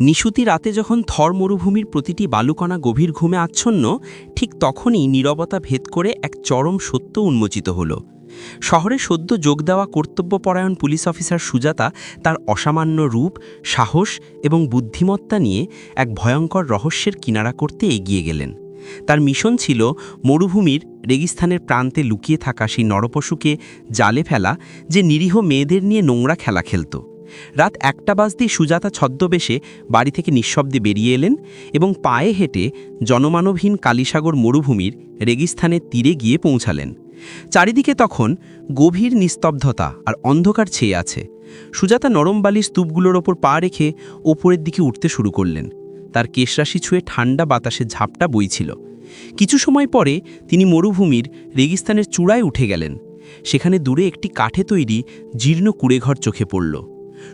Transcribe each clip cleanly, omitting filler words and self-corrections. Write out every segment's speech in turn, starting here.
নিশুতি রাতে যখন থর মরুভূমির প্রতিটি বালুকণা গভীর ঘুমে আচ্ছন্ন, ঠিক তখনই নীরবতা ভেদ করে এক চরম সত্য উন্মোচিত হল। শহরে সদ্য যোগ দেওয়া কর্তব্যপরায়ণ পুলিশ অফিসার সুজাতা তার অসামান্য রূপ, সাহস এবং বুদ্ধিমত্তা নিয়ে এক ভয়ঙ্কর রহস্যের কিনারা করতে এগিয়ে গেলেন। তার মিশন ছিল মরুভূমির রেগিস্থানের প্রান্তে লুকিয়ে থাকা সেই নরপশুকে জালে ফেলা, যে নিরীহ মেয়েদের নিয়ে নোংরা খেলা খেলত। রাত ১টা বাজতেই সুজাতা ছদ্মবেশে বাড়ি থেকে নিঃশব্দে বেরিয়ে এলেন এবং পায়ে হেঁটে জনমানবহীন কালিসাগর মরুভূমির রেগিস্থানের তীরে গিয়ে পৌঁছালেন। চারিদিকে তখন গভীর নিস্তব্ধতা আর অন্ধকার ছেয়ে আছে। সুজাতা নরম বালির স্তূপগুলোর ওপর পা রেখে ওপরের দিকে উঠতে শুরু করলেন। তার কেশরাশি ছুঁয়ে ঠান্ডা বাতাসে ঝাপটা বইছিল। কিছু সময় পরে তিনি মরুভূমির রেগিস্থানের চূড়ায় উঠে গেলেন। সেখানে দূরে একটি কাঠে তৈরি জীর্ণ কুঁড়েঘর চোখে পড়ল।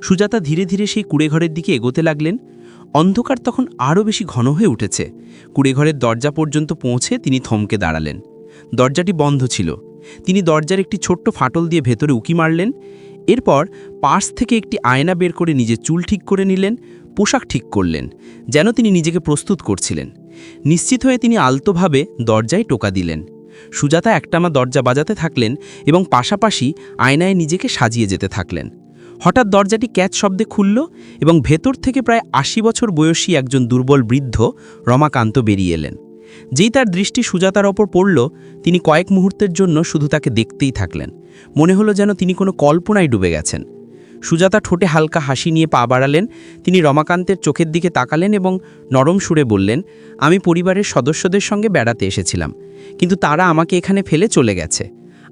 সুজাতা ধীরে ধীরে সেই কুঁড়েঘরের দিকে এগোতে লাগলেন। অন্ধকার তখন আরও বেশি ঘন হয়ে উঠেছে। কুঁড়েঘরের দরজা পর্যন্ত পৌঁছে তিনি থমকে দাঁড়ালেন। দরজাটি বন্ধ ছিল। তিনি দরজার একটি ছোট্ট ফাটল দিয়ে ভেতরে উকি মারলেন। এরপর পার্স থেকে একটি আয়না বের করে নিজের চুল ঠিক করে নিলেন, পোশাক ঠিক করলেন, যেন তিনি নিজেকে প্রস্তুত করছিলেন। নিশ্চিত হয়ে তিনি আলতোভাবে দরজায় টোকা দিলেন। সুজাতা একটানা দরজা বাজাতে থাকলেন এবং পাশাপাশি আয়নায় নিজেকে সাজিয়ে যেতে থাকলেন। হঠাৎ দরজাটি ক্যাচ শব্দে খুলল এবং ভেতর থেকে প্রায় ৮০ বছর বয়সী একজন দুর্বল বৃদ্ধ রমাকান্ত বেরিয়ে এলেন। যেই তার দৃষ্টি সুজাতার ওপর পড়ল, তিনি কয়েক মুহূর্তের জন্য শুধু তাকে দেখতেই থাকলেন। মনে হলো যেন তিনি কোনো কল্পনায় ডুবে গেছেন। সুজাতা ঠোঁটে হালকা হাসি নিয়ে পা বাড়ালেন। তিনি রমাকান্তের চোখের দিকে তাকালেন এবং নরম সুরে বললেন, আমি পরিবারের সদস্যদের সঙ্গে বেড়াতে এসেছিলাম, কিন্তু তারা আমাকে এখানে ফেলে চলে গেছে।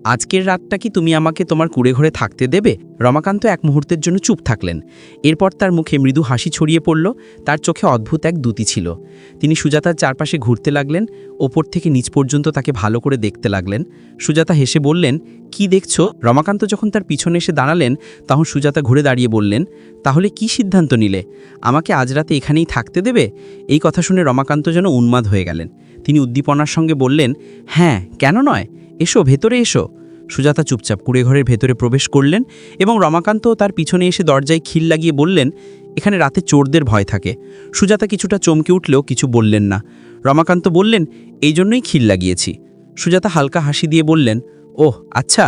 আজকের রাতটা কি তুমি আমাকে তোমার কুঁড়েঘরে থাকতে দেবে? রমাকান্ত এক মুহূর্তের জন্য চুপ থাকলেন। এরপর তার মুখে মৃদু হাসি ছড়িয়ে পড়ল। তার চোখে অদ্ভুত এক দ্যুতি ছিল। তিনি সুজাতার চারপাশে ঘুরতে লাগলেন, ওপর থেকে নিচ পর্যন্ত তাকে ভালো করে দেখতে লাগলেন। সুজাতা হেসে বললেন, কি দেখছো? রমাকান্ত যখন তার পিছনে এসে দাঁড়ালেন, তখন সুজাতা ঘুরে দাঁড়িয়ে বললেন, তাহলে কি সিদ্ধান্ত নিলে? আমাকে আজ রাতে এখানেই থাকতে দেবে? এই কথা শুনে রমাকান্ত যেন উন্মাদ হয়ে গেলেন। তিনি উদ্দীপনার সঙ্গে বললেন, হ্যাঁ, কেন নয়, এসো, ভেতরে এসো। সুজাতা চুপচাপ কুঁড়েঘরের ভেতরে প্রবেশ করলেন এবং রমাকান্ত তার পিছনে এসে দরজায় খিল লাগিয়ে বললেন, এখানে রাতে চোরদের ভয় থাকে। সুজাতা কিছুটা চমকে উঠলেও কিছু বললেন না। রমাকান্ত বললেন, এই জন্যই খিল লাগিয়েছি। সুজাতা হালকা হাসি দিয়ে বললেন, ওহ আচ্ছা।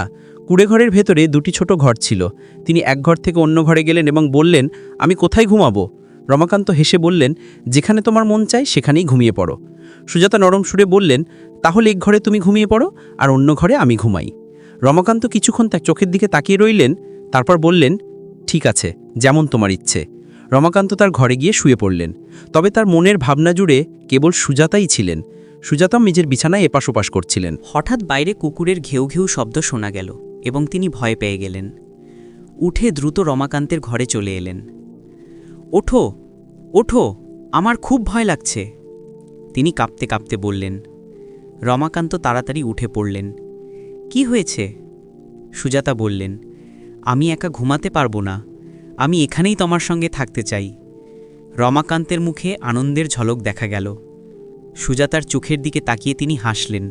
কুঁড়েঘরের ভেতরে দুটি ছোট ঘর ছিল। তিনি এক ঘর থেকে অন্য ঘরে গেলেন এবং বললেন, আমি কোথায় ঘুমাবো? রমাকান্ত হেসে বললেন, যেখানে তোমার মন চায় সেখানেই ঘুমিয়ে পড়ো। সুজাতা নরম সুরে বললেন, তাহলে এক ঘরে তুমি ঘুমিয়ে পড়ো আর অন্য ঘরে আমি ঘুমাই। রমাকান্ত কিছুক্ষণ তার চোখের দিকে তাকিয়ে রইলেন, তারপর বললেন, ঠিক আছে, যেমন তোমার ইচ্ছে। রমাকান্ত তার ঘরে গিয়ে শুয়ে পড়লেন। তবে তার মনের ভাবনা জুড়ে কেবল সুজাতাই ছিলেন। সুজাতা নিজের বিছানায় এপাশ ওপাশ করছিলেন। হঠাৎ বাইরে কুকুরের ঘেউ ঘেউ শব্দ শোনা গেল এবং তিনি ভয় পেয়ে গেলেন। উঠে দ্রুত রমাকান্তের ঘরে চলে এলেন। ওঠো, ওঠো, আমার খুব ভয় লাগছে, তিনি কাঁপতে কাঁপতে বললেন। রমাকান্ত তাড়াতাড়ি উঠে পড়লেন। কি হয়েছে? সুজাতা বললেন, আমি একা ঘুমাতে পারবো না, আমি এখানেই তোমার সঙ্গে থাকতে চাই। রমাকান্তের মুখে আনন্দের ঝলক দেখা গেল। সুজাতার চোখের দিকে তাকিয়ে তিনি হাসলেন,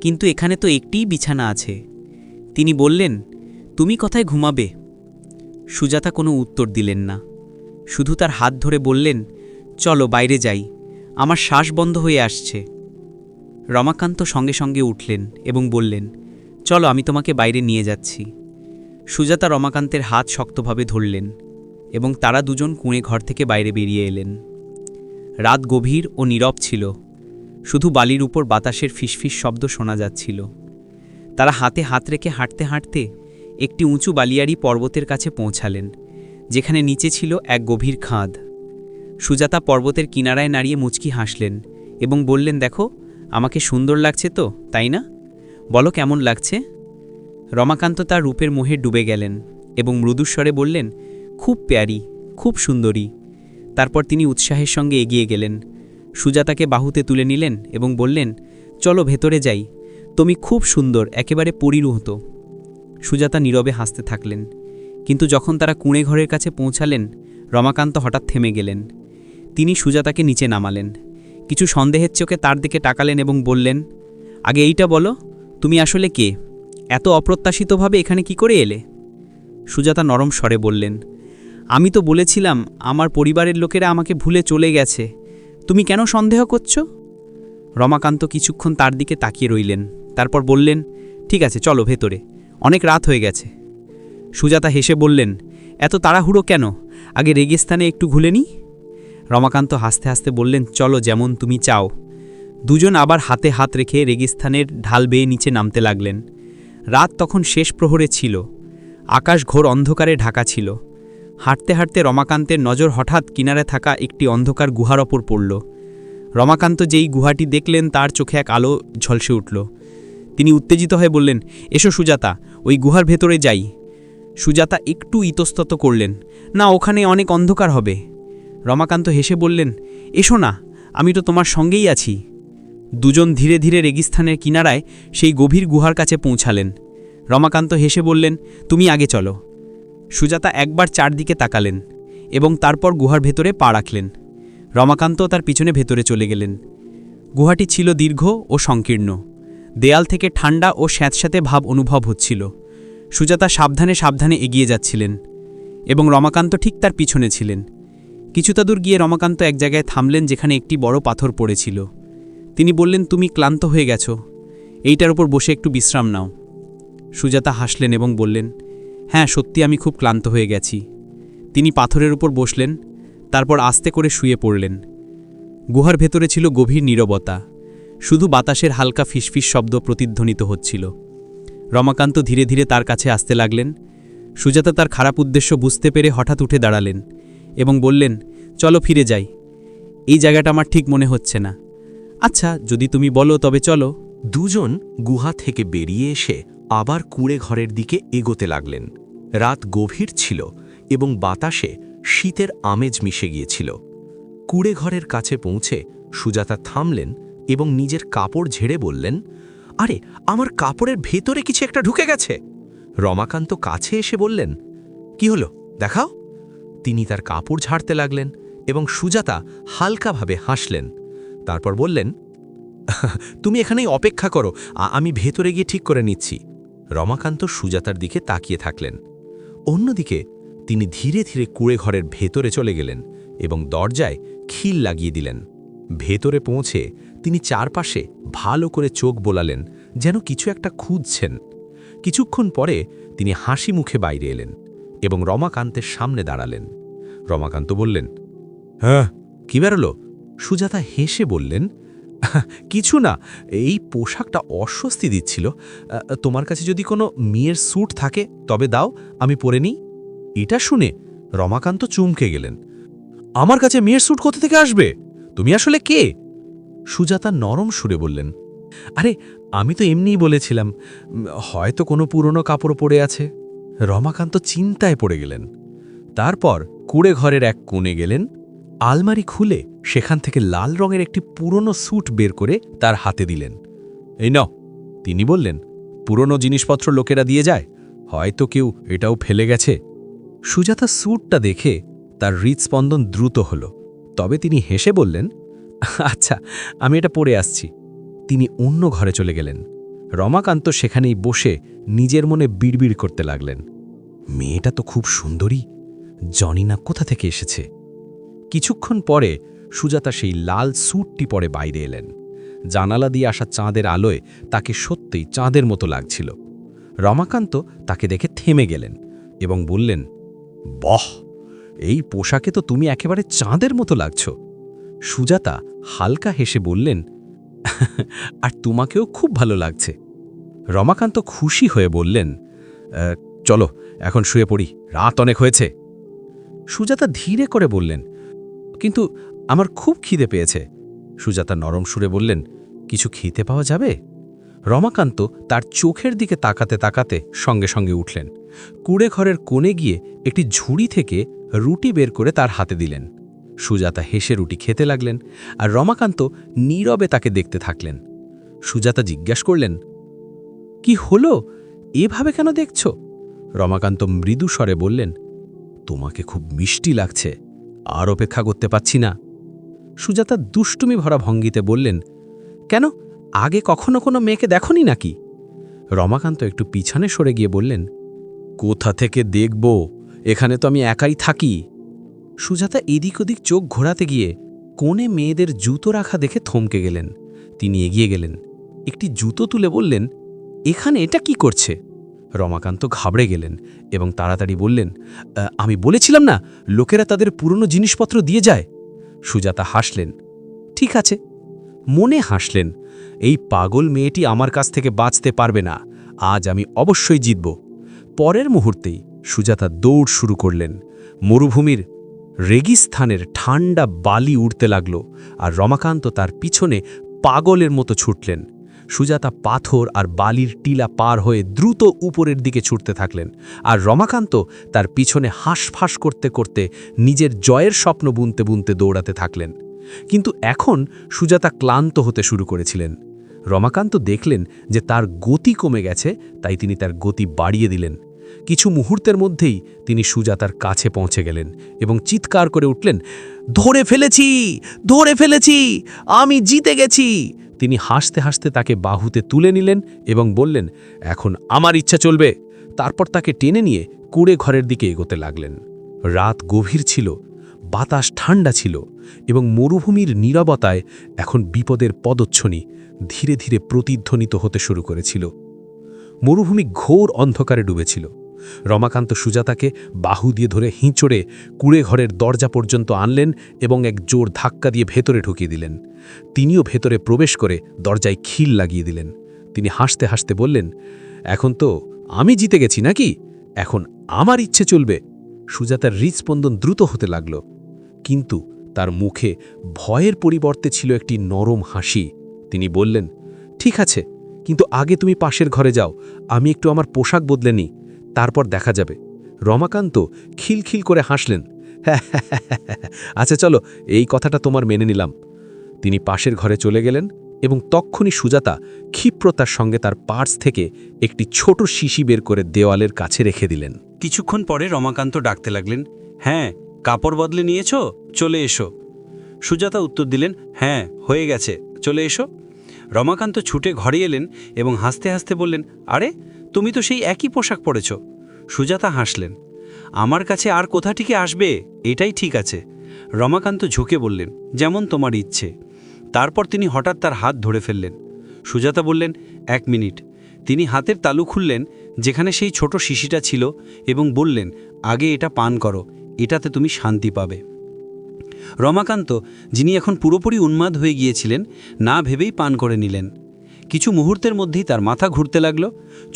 কিন্তু এখানে তো একটিই বিছানা আছে। তিনি বললেন, তুমি কোথায় ঘুমাবে? সুজাতা কোনো উত্তর দিলেন না, শুধু তার হাত ধরে বললেন, চলো বাইরে যাই, আমার শ্বাস বন্ধ হয়ে আসছে। রমাকান্ত সঙ্গে সঙ্গে উঠলেন এবং বললেন, চলো আমি তোমাকে বাইরে নিয়ে যাচ্ছি। সুজাতা রমাকান্তের হাত শক্তভাবে ধরলেন এবং তারা দুজন কুঁড়ে ঘর থেকে বাইরে বেরিয়ে এলেন। রাত গভীর ও নীরব ছিল। শুধু বালির উপর বাতাসের ফিসফিস শব্দ শোনা যাচ্ছিল। তারা হাতে হাত রেখে হাঁটতে হাঁটতে একটি উঁচু বালিয়াড়ি পর্বতের কাছে পৌঁছালেন, যেখানে নিচে ছিল এক গভীর খাদ। সুজাতা পর্বতের কিনারায় নাড়িয়ে মুচকি হাসলেন এবং বললেন, দেখো, আমাকে সুন্দর লাগছে তো, তাই না? বলো কেমন লাগছে? রমাকান্ত তার রূপের মোহে ডুবে গেলেন এবং মৃদুস্বরে বললেন, খুব প্যারি, খুব সুন্দরী। তারপর তিনি উৎসাহের সঙ্গে এগিয়ে গেলেন। সুজাতাকে বাহুতে তুলে নিলেন এবং বললেন, চলো ভেতরে যাই, তুমি খুব সুন্দর, একেবারে পরীর মতো। সুজাতা নীরবে হাসতে থাকলেন, কিন্তু যখন তারা কুঁড়ে ঘরের কাছে পৌঁছালেন, রমাকান্ত হঠাৎ থেমে গেলেন। তিনি সুজাতাকে নিচে নামালেন, কিছু সন্দেহের চোখে তার দিকে তাকালেন এবং বললেন, আগে এইটা বলো, তুমি আসলে কে? এত অপ্রত্যাশিতভাবে এখানে কি করে এলে? সুজাতা নরম স্বরে বললেন, আমি তো বলেছিলাম আমার পরিবারের লোকেরা আমাকে ভুলে চলে গেছে। তুমি কেন সন্দেহ করছো? রমাকান্ত কিছুক্ষণ তার দিকে তাকিয়ে রইলেন, তারপর বললেন, ঠিক আছে, চলো ভেতরে, অনেক রাত হয়ে গেছে। সুজাতা হেসে বললেন, এত তাড়াহুড়ো কেন? আগে রেগিস্তানে একটু ঘুরে নিই। রমাকান্ত হাসতে হাসতে বললেন, চলো, যেমন তুমি চাও। দুজন আবার হাতে হাত রেখে রেগিস্তানের ঢাল বেয়ে নিচে নামতে লাগলেন। রাত তখন শেষ প্রহরে ছিল। আকাশ ঘোর অন্ধকারে ঢাকা ছিল। হাঁটতে হাঁটতে রমাকান্তের নজর হঠাৎ কিনারে থাকা একটি অন্ধকার গুহার ওপর পড়ল। রমাকান্ত যেই গুহাটি দেখলেন তার চোখে এক আলো ঝলসে উঠল। তিনি উত্তেজিত হয়ে বললেন, এসো সুজাতা, ওই গুহার ভেতরে যাই। সুজাতা একটু ইতস্তত করলেন, না, ওখানে অনেক অন্ধকার হবে। রমাকান্ত হেসে বললেন, এসো না, আমি তো তোমার সঙ্গেই আছি। দুজন ধীরে ধীরে রেগিস্থানের কিনারায় সেই গভীর গুহার কাছে পৌঁছালেন। রমাকান্ত হেসে বললেন, তুমি আগে চলো। সুজাতা একবার চারদিকে তাকালেন এবং তারপর গুহার ভেতরে পা রাখলেন। রমাকান্ত তার পিছনে ভেতরে চলে গেলেন। গুহাটি ছিল দীর্ঘ ও সংকীর্ণ। দেয়াল থেকে ঠান্ডা ও স্যাঁতস্যাঁতে ভাব অনুভব হচ্ছিল। সুজাতা সাবধানে সাবধানে এগিয়ে যাচ্ছিলেন এবং রমাকান্ত ঠিক তার পিছনে ছিলেন। কিছুটা দূর গিয়ে রমাকান্ত এক জায়গায় থামলেন যেখানে একটি বড় পাথর পড়েছিল। তিনি বললেন, তুমি ক্লান্ত হয়ে গেছ, এইটার উপর বসে একটু বিশ্রাম নাও। সুজাতা হাসলেন এবং বললেন, হ্যাঁ, সত্যি আমি খুব ক্লান্ত হয়ে গেছি। তিনি পাথরের উপর বসলেন, তারপর আস্তে করে শুয়ে পড়লেন। গুহার ভেতরে ছিল গভীর নীরবতা, শুধু বাতাসের হালকা ফিসফিস শব্দ প্রতিধ্বনিত হচ্ছিল। রমাকান্ত ধীরে ধীরে তার কাছে আসতে লাগলেন। সুজাতা তার খারাপ উদ্দেশ্য বুঝতে পেরে হঠাৎ উঠে দাঁড়ালেন এবং বললেন, চলো ফিরে যাই, এই জায়গাটা আমার ঠিক মনে হচ্ছে না। আচ্ছা, যদি তুমি বলো তবে চলো। দুজন গুহা থেকে বেরিয়ে এসে আবার কুঁড়ে ঘরের দিকে এগোতে লাগলেন। রাত গভীর ছিল এবং বাতাসে শীতের আমেজ মিশে গিয়েছিল। কুঁড়ে ঘরের কাছে পৌঁছে সুজাতা থামলেন এবং নিজের কাপড় ঝেড়ে বললেন, আরে, আমার কাপড়ের ভেতরে কিছু একটা ঢুকে গেছে। রমাকান্ত কাছে এসে বললেন, কি হলো, দেখাও। তিনি তার কাপড় ঝাড়তে লাগলেন এবং সুজাতা হালকাভাবে হাসলেন। তারপর বললেন, তুমি এখানেই অপেক্ষা করো, আমি ভেতরে গিয়ে ঠিক করে নিচ্ছি। রমাকান্ত সুজাতার দিকে তাকিয়ে থাকলেন। অন্যদিকে তিনি ধীরে ধীরে কুঁড়ে ঘরের ভেতরে চলে গেলেন এবং দরজায় খিল লাগিয়ে দিলেন। ভেতরে পৌঁছে তিনি চারপাশে ভালো করে চোখ বোলালেন, যেন কিছু একটা খুঁজছেন। কিছুক্ষণ পরে তিনি হাসি মুখে বাইরে এলেন এবং রমাকান্তের সামনে দাঁড়ালেন। রমাকান্ত বললেন, হ্যাঁ, কি বেরোলো? সুজাতা হেসে বললেন, কিছু না, এই পোশাকটা অস্বস্তি দিচ্ছিল। তোমার কাছে যদি কোনো মেয়ের স্যুট থাকে তবে দাও, আমি পরে নিই। এটা শুনে রমাকান্ত চমকে গেলেন। আমার কাছে মেয়ের স্যুট কোথা থেকে আসবে? তুমি আসলে কে? সুজাতা নরম সুরে বললেন, আরে, আমি তো এমনিই বলেছিলাম, হয়তো কোনো পুরনো কাপড় পরে আছে। রমাকান্ত চিন্তায় পড়ে গেলেন। তারপর কুঁড়ে ঘরের এক কোণে গেলেন। আলমারি খুলে সেখান থেকে লাল রঙের একটি পুরনো স্যুট বের করে তার হাতে দিলেন। এই নাও। তিনি বললেন, পুরনো জিনিসপত্র লোকেরা দিয়ে যায়, হয়তো কেউ এটাও ফেলে গেছে। সুজাতা স্যুটটা দেখে তার হৃৎস্পন্দন দ্রুত হল, তবে তিনি হেসে বললেন, আচ্ছা, আমি এটা পরে আসছি। তিনি অন্য ঘরে চলে গেলেন। রমাকান্ত সেখানেই বসে নিজের মনে বিড়বিড় করতে লাগলেন, মেয়েটা তো খুব সুন্দরী, জানি না কোথা থেকে এসেছে। কিছুক্ষণ পরে সুজাতা সেই লাল স্যুটটি পরে বাইরে এলেন। জানালা দিয়ে আসা চাঁদের আলোয় তাকে সত্যিই চাঁদের মতো লাগছিল। রমাকান্ত তাকে দেখে থেমে গেলেন এবং বললেন, বাহ, এই পোশাকে তো তুমি একেবারে চাঁদের মতো লাগছ। সুজাতা হালকা হেসে বললেন, আর তোমাকেও খুব ভালো লাগছে। রমাকান্ত খুশি হয়ে বললেন, চলো এখন শুয়ে পড়ি, রাত অনেক হয়েছে। সুজাতা ধীরে করে বললেন, কিন্তু আমার খুব খিদে পেয়েছে। সুজাতা নরম সুরে বললেন, কিছু খেতে পাওয়া যাবে? রমাকান্ত তার চোখের দিকে তাকাতে তাকাতে সঙ্গে সঙ্গে উঠলেন। কুঁড়ে ঘরের কোণে গিয়ে একটি ঝুড়ি থেকে রুটি বের করে তার হাতে দিলেন। সুজাতা হেসে রুটি খেতে লাগলেন আর রমাকান্ত নীরবে তাকে দেখতে থাকলেন। সুজাতা জিজ্ঞাসা করলেন, কি হলো, এভাবে কেন দেখছ? রমাকান্ত মৃদু স্বরে বললেন, তোমাকে খুব মিষ্টি লাগছে, আর অপেক্ষা করতে পারছি না। সুজাতা দুষ্টুমি ভরা ভঙ্গিতে বললেন, কেন, আগে কখনো কোনো মেয়েকে দেখনি নাকি? রমাকান্ত একটু পিছনে সরে গিয়ে বললেন, কোথা থেকে দেখব, এখানে তো আমি একাই থাকি। সুজাতা এদিক ওদিক চোখ ঘোরাতে গিয়ে কোণে মেয়েদের জুতো রাখা দেখে থমকে গেলেন। তিনি এগিয়ে গেলেন, একটি জুতো তুলে বললেন, এখানে এটা কি করছে? রমাকান্ত ঘাবড়ে গেলেন এবং তাড়াতাড়ি বললেন, আমি বলেছিলাম না, লোকেরা তাদের পুরনো জিনিসপত্র দিয়ে যায়। সুজাতা হাসলেন, ঠিক আছে। মনে হাসলেন, এই পাগল মেয়েটি আমার কাছ থেকে বাঁচতে পারবে না, আজ আমি অবশ্যই জিতব। পরের মুহূর্তেই সুজাতা দৌড় শুরু করলেন। মরুভূমির রেগিস্থানের ঠান্ডা বালি উড়তে লাগল, আর রমাকান্ত তার পিছনে পাগলের মতো ছুটলেন। সুজাতা পাথর আর বালির টিলা পার হয়ে দ্রুত উপরের দিকে ছুটতে থাকলেন, আর রমাকান্ত তার পিছনে হাঁসফাঁস করতে করতে নিজের জয়ের স্বপ্ন বুনতে বুনতে দৌড়াতে থাকলেন। কিন্তু এখন সুজাতা ক্লান্ত হতে শুরু করেছিলেন। রমাকান্ত দেখলেন যে তার গতি কমে গেছে, তাই তিনি তার গতি বাড়িয়ে দিলেন। কিছু মুহূর্তের মধ্যেই তিনি সুজাতার কাছে পৌঁছে গেলেন এবং চিৎকার করে উঠলেন, ধরে ফেলেছি, ধরে ফেলেছি, আমি জিতে গেছি। তিনি হাসতে হাসতে তাকে বাহুতে তুলে নিলেন এবং বললেন, এখন আমার ইচ্ছা চলবে। তারপর তাকে টেনে নিয়ে কুঁড়ে ঘরের দিকে এগোতে লাগলেন। রাত গভীর ছিল, বাতাস ঠান্ডা ছিল এবং মরুভূমির নীরবতায় এখন বিপদের পদচ্ছনি ধীরে ধীরে প্রতিধ্বনিত হতে শুরু করেছিল। মরুভূমি ঘোর অন্ধকারে ডুবেছিল। রমাকান্ত সুজাতাকে বাহু দিয়ে ধরে হিঁচড়ে কুঁড়ে ঘরের দরজা পর্যন্ত আনলেন এবং এক জোর ধাক্কা দিয়ে ভেতরে ঢুকিয়ে দিলেন। তিনিও ভেতরে প্রবেশ করে দরজায় খিল লাগিয়ে দিলেন। তিনি হাসতে হাসতে বললেন, এখন তো আমি জিতে গেছি নাকি? এখন আমার ইচ্ছে চলবে। সুজাতার হৃৎস্পন্দন দ্রুত হতে লাগল, কিন্তু তার মুখে ভয়ের পরিবর্তে ছিল একটি নরম হাসি। তিনি বললেন, ঠিক আছে, কিন্তু আগে তুমি পাশের ঘরে যাও, আমি একটু আমার পোশাক বদলে নিই, তারপর দেখা যাবে। রমাকান্ত খিলখিল করে হাসলেন, হ্যাঁ, আচ্ছা চলো, এই কথাটা তোমার মেনে নিলাম। তিনি পাশের ঘরে চলে গেলেন এবং তক্ষুনি সুজাতা ক্ষিপ্রতার সঙ্গে তার পার্স থেকে একটি ছোট শিশি বের করে দেওয়ালের কাছে রেখে দিলেন। কিছুক্ষণ পরে রমাকান্ত ডাকতে লাগলেন, হ্যাঁ, কাপড় বদলে নিয়েছো, চলে এসো। সুজাতা উত্তর দিলেন, হ্যাঁ, হয়ে গেছে, চলে এসো। রমাকান্ত ছুটে ঘরে এলেন এবং হাসতে হাসতে বললেন, আরে, তুমি তো সেই একই পোশাক পরেছ। সুজাতা হাসলেন, আমার কাছে আর কোথাটিকে আসবে, এটাই ঠিক আছে। রমাকান্ত ঝুঁকে বললেন, যেমন তোমার ইচ্ছে। তারপর তিনি হঠাৎ তার হাত ধরে ফেললেন। সুজাতা বললেন, 1 মিনিট। তিনি হাতের তালু খুললেন যেখানে সেই ছোট শিশিটা ছিল এবং বললেন, আগে এটা পান করো, এটাতে তুমি শান্তি পাবে। রমাকান্ত, যিনি এখন পুরোপুরি উন্মাদ হয়ে গিয়েছিলেন, না ভেবেই পান করে নিলেন। কিছু মুহূর্তের মধ্যেই তার মাথা ঘুরতে লাগল,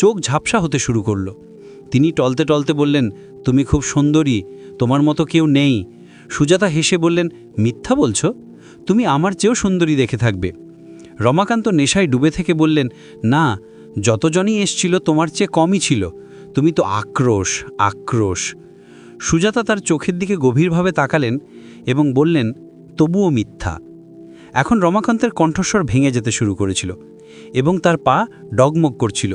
চোখ ঝাপসা হতে শুরু করল। তিনি টলতে টলতে বললেন, তুমি খুব সুন্দরী, তোমার মতো কেউ নেই। সুজাতা হেসে বললেন, মিথ্যা বলছো? তুমি আমার চেয়েও সুন্দরী দেখে থাকবে। রমাকান্ত নেশায় ডুবে থেকে বললেন, না, যতজনই এসছিল তোমার চেয়ে কমই ছিল, তুমি তো আক্রোশ, আক্রোশ। সুজাতা তার চোখের দিকে গভীরভাবে তাকালেন এবং বললেন, তবুও মিথ্যা। এখন রমাকান্তের কণ্ঠস্বর ভেঙে যেতে শুরু করেছিল এবং তার পা ডগমগ করছিল।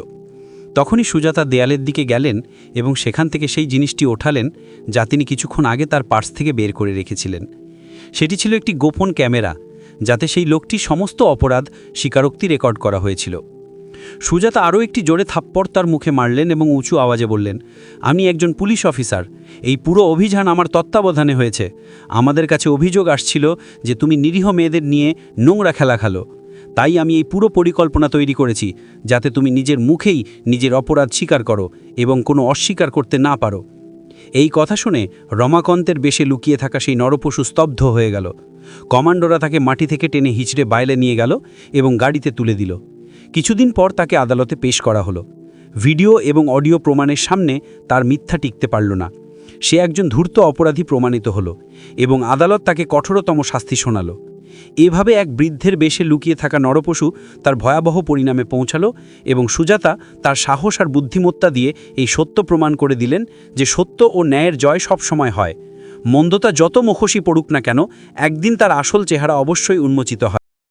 তখনই সুজাতা দেয়ালের দিকে গেলেন এবং সেখান থেকে সেই জিনিসটি ওঠালেন যা তিনি কিছুক্ষণ আগে তার পার্স থেকে বের করে রেখেছিলেন। সেটি ছিল একটি গোপন ক্যামেরা, যাতে সেই লোকটির সমস্ত অপরাধ স্বীকারোক্তি রেকর্ড করা হয়েছিল। সুজাতা আরও একটি জোরে থাপ্পড় তার মুখে মারলেন এবং উঁচু আওয়াজে বললেন, আমি একজন পুলিশ অফিসার, এই পুরো অভিযান আমার তত্ত্বাবধানে হয়েছে। আমাদের কাছে অভিযোগ আসছিল যে তুমি নিরীহ মেয়েদের নিয়ে নোংরা খেলা খেলো, তাই আমি এই পুরো পরিকল্পনা তৈরি করেছি যাতে তুমি নিজের মুখেই নিজের অপরাধ স্বীকার করো এবং কোনো অস্বীকার করতে না পারো। এই কথা শুনে রমাকান্তের বেশে লুকিয়ে থাকা সেই নরপশু স্তব্ধ হয়ে গেল। কমান্ডোরা তাকে মাটি থেকে টেনে হিঁচড়ে বাইরে নিয়ে গেল এবং গাড়িতে তুলে দিল। কিছুদিন পর তাকে আদালতে পেশ করা হলো। ভিডিও এবং অডিও প্রমাণের সামনে তার মিথ্যা টিকতে পারল না। সে একজন ধূর্ত অপরাধী প্রমাণিত হলো এবং আদালত তাকে কঠোরতম শাস্তি শোনালো। এভাবে এক বৃদ্ধের বেশে লুকিয়ে থাকা নরপশু তার ভয়াবহ পরিণামে পৌঁছালো এবং সুজাতা তার সাহস আর বুদ্ধিমত্তা দিয়ে এই সত্য প্রমাণ করে দিলেন যে সত্য ও ন্যায়ের জয় সব সময় হয়। মন্দতা যত মুখোশী পড়ুক না কেন, একদিন তার আসল চেহারা অবশ্যই উন্মোচিত হয়।